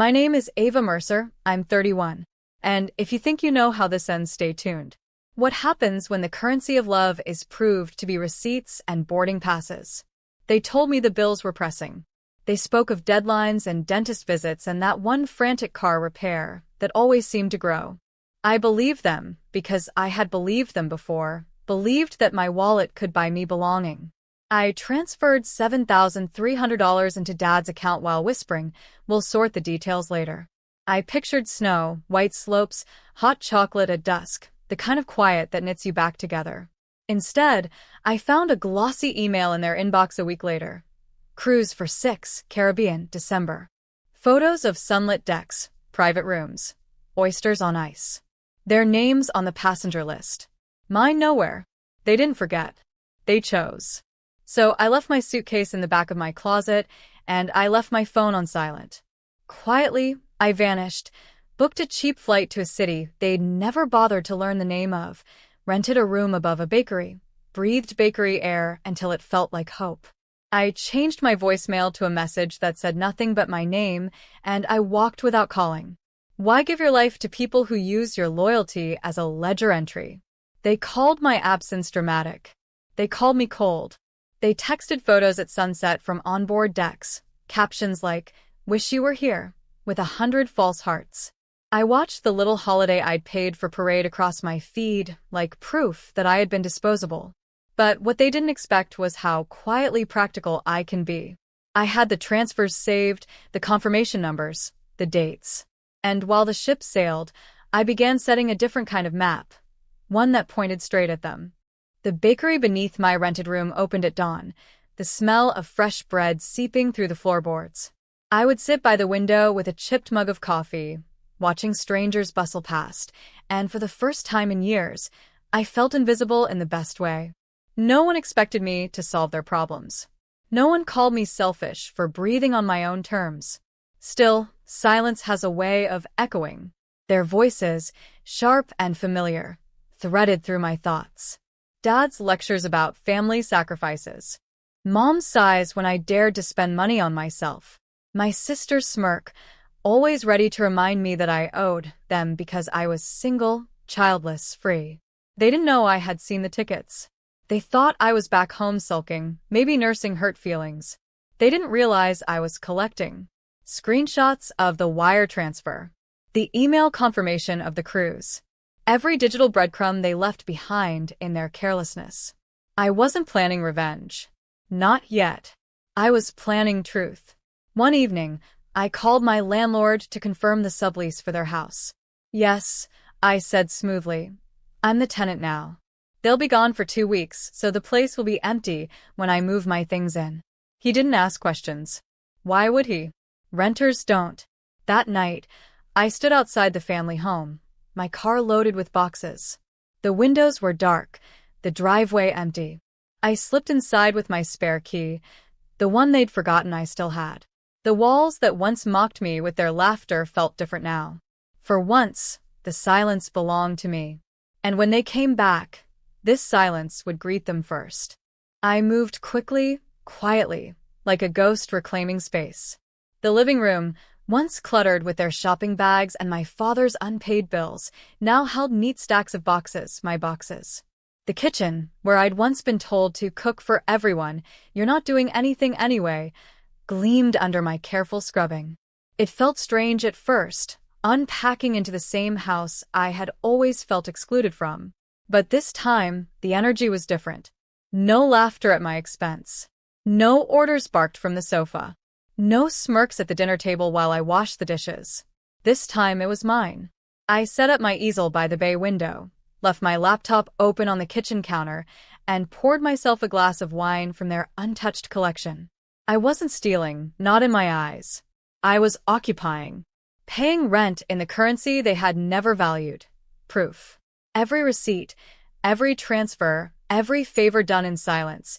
My name is Ava Mercer, I'm 31. And if you think you know how this ends, stay tuned. What happens when the currency of love is proved to be receipts and boarding passes? They told me the bills were pressing. They spoke of deadlines and dentist visits and that one frantic car repair that always seemed to grow. I believed them because I had believed them before, believed that my wallet could buy me belonging. I transferred $7,300 into Dad's account while whispering, "We'll sort the details later." I pictured snow, white slopes, hot chocolate at dusk, the kind of quiet that knits you back together. Instead, I found a glossy email in their inbox a week later. Cruise for 6, Caribbean, December. Photos of sunlit decks, private rooms, oysters on ice. Their names on the passenger list. Mine nowhere. They didn't forget. They chose. So I left my suitcase in the back of my closet, and I left my phone on silent. Quietly, I vanished, booked a cheap flight to a city they'd never bothered to learn the name of, rented a room above a bakery, breathed bakery air until it felt like hope. I changed my voicemail to a message that said nothing but my name, and I walked without calling. Why give your life to people who use your loyalty as a ledger entry? They called my absence dramatic. They called me cold. They texted photos at sunset from onboard decks, captions like, "Wish you were here," with 100 false hearts. I watched the little holiday I'd paid for parade across my feed, like proof that I had been disposable. But what they didn't expect was how quietly practical I can be. I had the transfers saved, the confirmation numbers, the dates. And while the ship sailed, I began setting a different kind of map, one that pointed straight at them. The bakery beneath my rented room opened at dawn, the smell of fresh bread seeping through the floorboards. I would sit by the window with a chipped mug of coffee, watching strangers bustle past, and for the first time in years, I felt invisible in the best way. No one expected me to solve their problems. No one called me selfish for breathing on my own terms. Still, silence has a way of echoing. Their voices, sharp and familiar, threaded through my thoughts. Dad's lectures about family sacrifices. Mom's sighs when I dared to spend money on myself. My sister's smirk, always ready to remind me that I owed them because I was single, childless, free. They didn't know I had seen the tickets. They thought I was back home sulking, maybe nursing hurt feelings. They didn't realize I was collecting screenshots of the wire transfer, the email confirmation of the cruise, every digital breadcrumb they left behind in their carelessness. I wasn't planning revenge. Not yet. I was planning truth. One evening, I called my landlord to confirm the sublease for their house. "Yes," I said smoothly. "I'm the tenant now. They'll be gone for 2 weeks, so the place will be empty when I move my things in." He didn't ask questions. Why would he? Renters don't. That night, I stood outside the family home, my car loaded with boxes. The windows were dark, the driveway empty. I slipped inside with my spare key, the one they'd forgotten I still had. The walls that once mocked me with their laughter felt different now. For once, the silence belonged to me. And when they came back, this silence would greet them first. I moved quickly, quietly, like a ghost reclaiming space. The living room, once cluttered with their shopping bags and my father's unpaid bills, now held neat stacks of boxes, my boxes. The kitchen, where I'd once been told to cook for everyone, "You're not doing anything anyway," gleamed under my careful scrubbing. It felt strange at first, unpacking into the same house I had always felt excluded from. But this time, the energy was different. No laughter at my expense. No orders barked from the sofa. No smirks at the dinner table while I washed the dishes. This time it was mine. I set up my easel by the bay window, left my laptop open on the kitchen counter, and poured myself a glass of wine from their untouched collection. I wasn't stealing, not in my eyes. I was occupying, paying rent in the currency they had never valued. Proof. Every receipt, every transfer, every favor done in silence.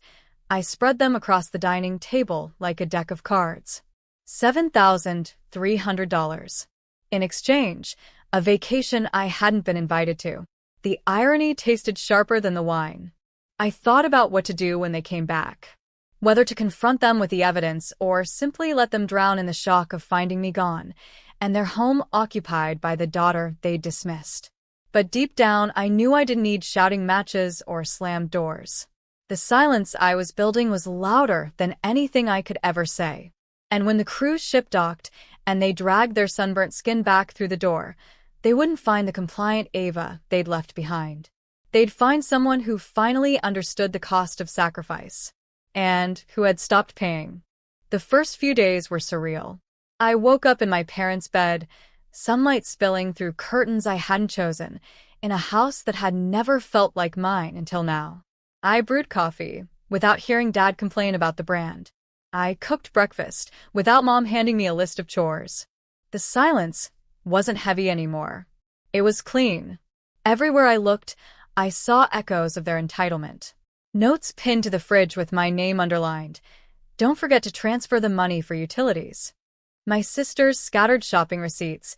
I spread them across the dining table like a deck of cards. $7,300. In exchange, a vacation I hadn't been invited to. The irony tasted sharper than the wine. I thought about what to do when they came back. Whether to confront them with the evidence or simply let them drown in the shock of finding me gone. and their home occupied by the daughter they'd dismissed. But deep down, I knew I didn't need shouting matches or slammed doors. The silence I was building was louder than anything I could ever say. And when the cruise ship docked and they dragged their sunburnt skin back through the door, they wouldn't find the compliant Ava they'd left behind. They'd find someone who finally understood the cost of sacrifice, and who had stopped paying. The first few days were surreal. I woke up in my parents' bed, sunlight spilling through curtains I hadn't chosen, in a house that had never felt like mine until now. I brewed coffee, without hearing Dad complain about the brand. I cooked breakfast, without Mom handing me a list of chores. The silence wasn't heavy anymore. It was clean. Everywhere I looked, I saw echoes of their entitlement. Notes pinned to the fridge with my name underlined. Don't forget to transfer the money for utilities. My sister's scattered shopping receipts,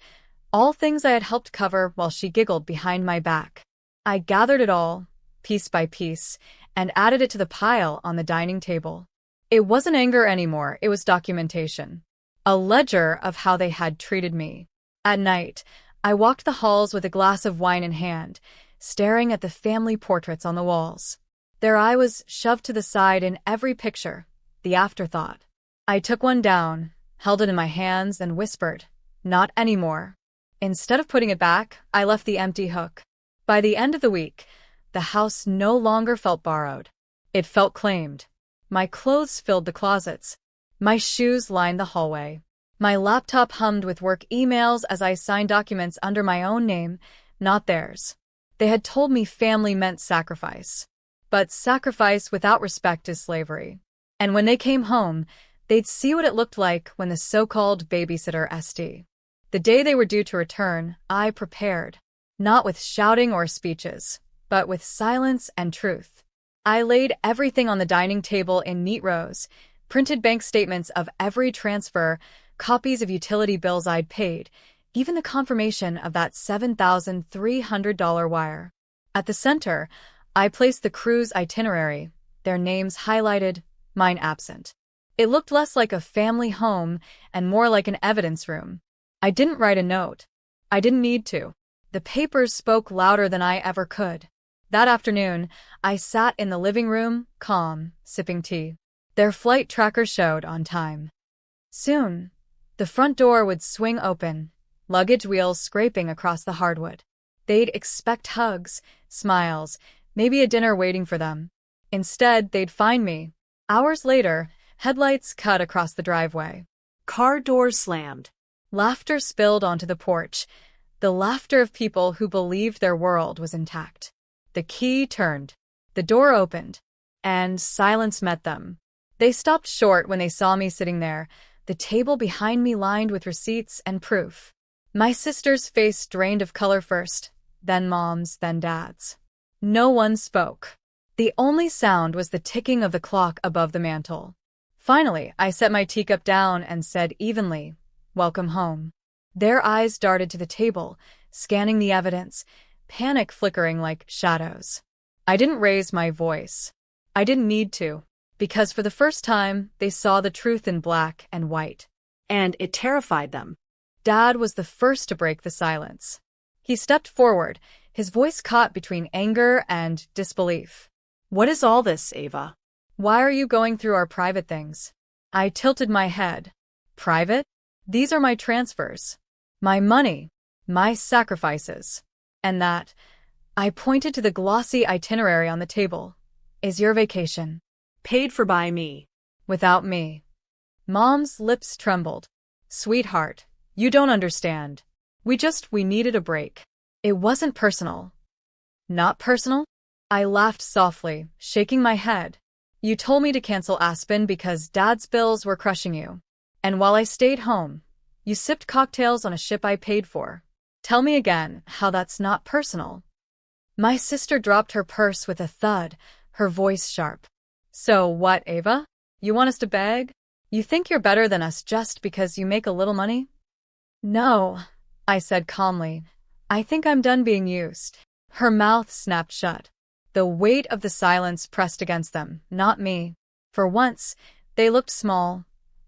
all things I had helped cover while she giggled behind my back. I gathered it all, piece by piece, and added it to the pile on the dining table. It wasn't anger anymore, it was documentation. A ledger of how they had treated me. At night, I walked the halls with a glass of wine in hand, staring at the family portraits on the walls. Their eye was shoved to the side in every picture, the afterthought. I took one down, held it in my hands, and whispered, "Not anymore." Instead of putting it back, I left the empty hook. By the end of the week, the house no longer felt borrowed. It felt claimed. My clothes filled the closets. My shoes lined the hallway. My laptop hummed with work emails as I signed documents under my own name, not theirs. They had told me family meant sacrifice. But sacrifice without respect is slavery. And when they came home, they'd see what it looked like when the so-called babysitter SD. The day they were due to return, I prepared. Not with shouting or speeches, but with silence and truth. I laid everything on the dining table in neat rows, printed bank statements of every transfer, copies of utility bills I'd paid, even the confirmation of that $7,300 wire. At the center, I placed the cruise itinerary, their names highlighted, mine absent. It looked less like a family home and more like an evidence room. I didn't write a note. I didn't need to. The papers spoke louder than I ever could. That afternoon, I sat in the living room, calm, sipping tea. Their flight tracker showed on time. Soon, the front door would swing open, luggage wheels scraping across the hardwood. They'd expect hugs, smiles, maybe a dinner waiting for them. Instead, they'd find me. Hours later, headlights cut across the driveway. Car doors slammed. Laughter spilled onto the porch, the laughter of people who believed their world was intact. The key turned. The door opened, and silence met them. They stopped short when they saw me sitting there, the table behind me lined with receipts and proof. My sister's face drained of color first, then Mom's, then Dad's. No one spoke. The only sound was the ticking of the clock above the mantel. Finally, I set my teacup down and said evenly, "Welcome home." Their eyes darted to the table, scanning the evidence, panic flickering like shadows. I didn't raise my voice. I didn't need to, because for the first time, they saw the truth in black and white. And it terrified them. Dad was the first to break the silence. He stepped forward, his voice caught between anger and disbelief. "What is all this, Ava? Why are you going through our private things?" I tilted my head. Private? These are my transfers. My money. My sacrifices. And that, I pointed to the glossy itinerary on the table, is your vacation. Paid for by me. Without me. Mom's lips trembled. "Sweetheart, you don't understand. We needed a break. It wasn't personal." "Not personal?" I laughed softly, shaking my head. "You told me to cancel Aspen because Dad's bills were crushing you. And while I stayed home, you sipped cocktails on a ship I paid for. Tell me again how that's not personal." My sister dropped her purse with a thud, her voice sharp. "So what, Ava? You want us to beg? You think you're better than us just because you make a little money?" "No," I said calmly. "I think I'm done being used." Her mouth snapped shut. The weight of the silence pressed against them, not me. For once, they looked small,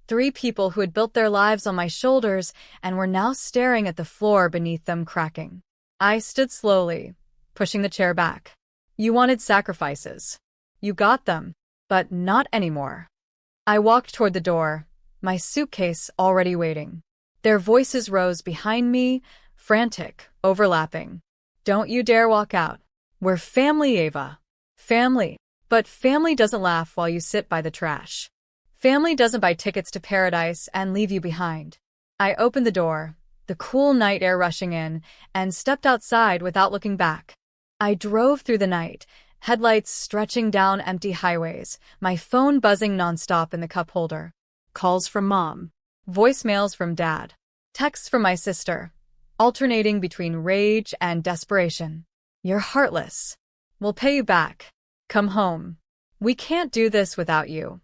3 people who had built their lives on my shoulders and were now staring at the floor beneath them cracking. I stood slowly, pushing the chair back. You wanted sacrifices. You got them, but not anymore. I walked toward the door, my suitcase already waiting. Their voices rose behind me, frantic, overlapping. Don't you dare walk out. We're family, Ava. Family. But family doesn't laugh while you sit by the trash. Family doesn't buy tickets to paradise and leave you behind. I opened the door, the cool night air rushing in, and stepped outside without looking back. I drove through the night, headlights stretching down empty highways, my phone buzzing nonstop in the cup holder. Calls from Mom. Voicemails from Dad. Texts from my sister, alternating between rage and desperation. You're heartless. We'll pay you back. Come home. We can't do this without you.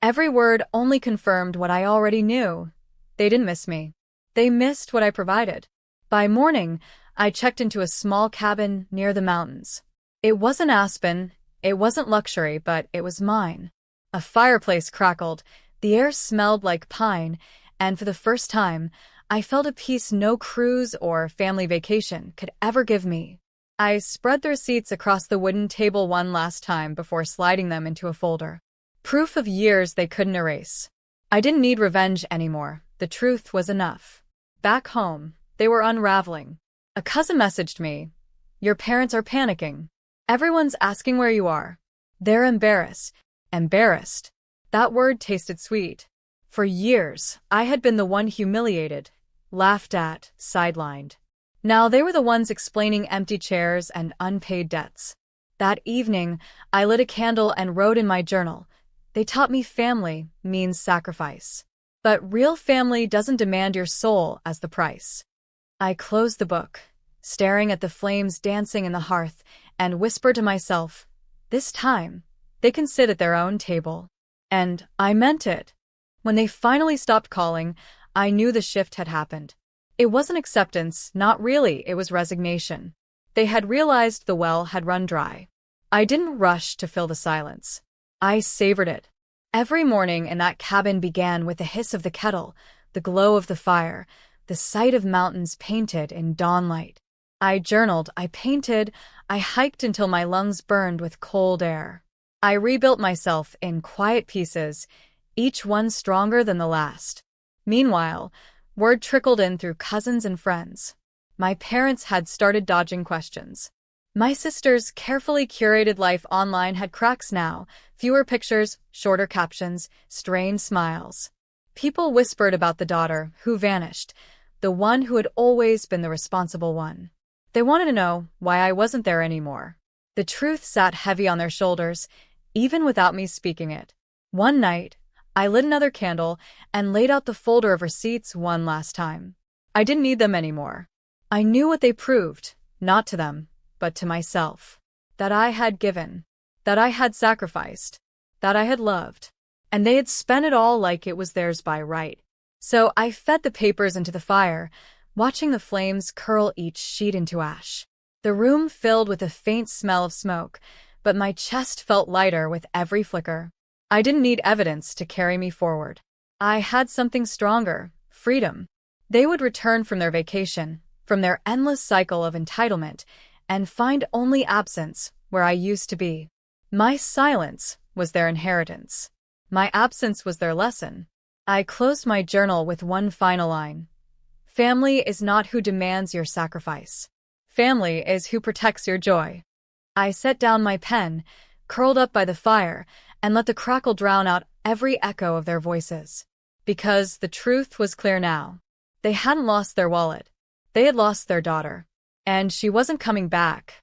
Every word only confirmed what I already knew. They didn't miss me. They missed what I provided. By morning, I checked into a small cabin near the mountains. It wasn't Aspen, it wasn't luxury, but it was mine. A fireplace crackled, the air smelled like pine, and for the first time, I felt a peace no cruise or family vacation could ever give me. I spread the receipts across the wooden table one last time before sliding them into a folder. Proof of years they couldn't erase. I didn't need revenge anymore. The truth was enough. Back home, they were unraveling. A cousin messaged me. Your parents are panicking. Everyone's asking where you are. They're embarrassed. Embarrassed. That word tasted sweet. For years, I had been the one humiliated, laughed at, sidelined. Now they were the ones explaining empty chairs and unpaid debts. That evening, I lit a candle and wrote in my journal, they taught me family means sacrifice. But real family doesn't demand your soul as the price. I closed the book, staring at the flames dancing in the hearth, and whispered to myself, this time, they can sit at their own table. And I meant it. When they finally stopped calling, I knew the shift had happened. It wasn't acceptance, not really, it was resignation. They had realized the well had run dry. I didn't rush to fill the silence. I savored it. Every morning in that cabin began with the hiss of the kettle, the glow of the fire, the sight of mountains painted in dawn light. I journaled, I painted, I hiked until my lungs burned with cold air. I rebuilt myself in quiet pieces, each one stronger than the last. Meanwhile, word trickled in through cousins and friends. My parents had started dodging questions. My sister's carefully curated life online had cracks now, fewer pictures, shorter captions, strained smiles. People whispered about the daughter who vanished, the one who had always been the responsible one. They wanted to know why I wasn't there anymore. The truth sat heavy on their shoulders, even without me speaking it. One night, I lit another candle and laid out the folder of receipts one last time. I didn't need them anymore. I knew what they proved, not to them, but to myself. That I had given. That I had sacrificed. That I had loved. And they had spent it all like it was theirs by right. So I fed the papers into the fire, watching the flames curl each sheet into ash. The room filled with a faint smell of smoke, but my chest felt lighter with every flicker. I didn't need evidence to carry me forward. I had something stronger, freedom. They would return from their vacation, from their endless cycle of entitlement, and find only absence where I used to be. My silence was their inheritance. My absence was their lesson. I closed my journal with one final line. Family is not who demands your sacrifice. Family is who protects your joy. I set down my pen, curled up by the fire, and let the crackle drown out every echo of their voices. Because the truth was clear now. They hadn't lost their wallet. They had lost their daughter. And she wasn't coming back.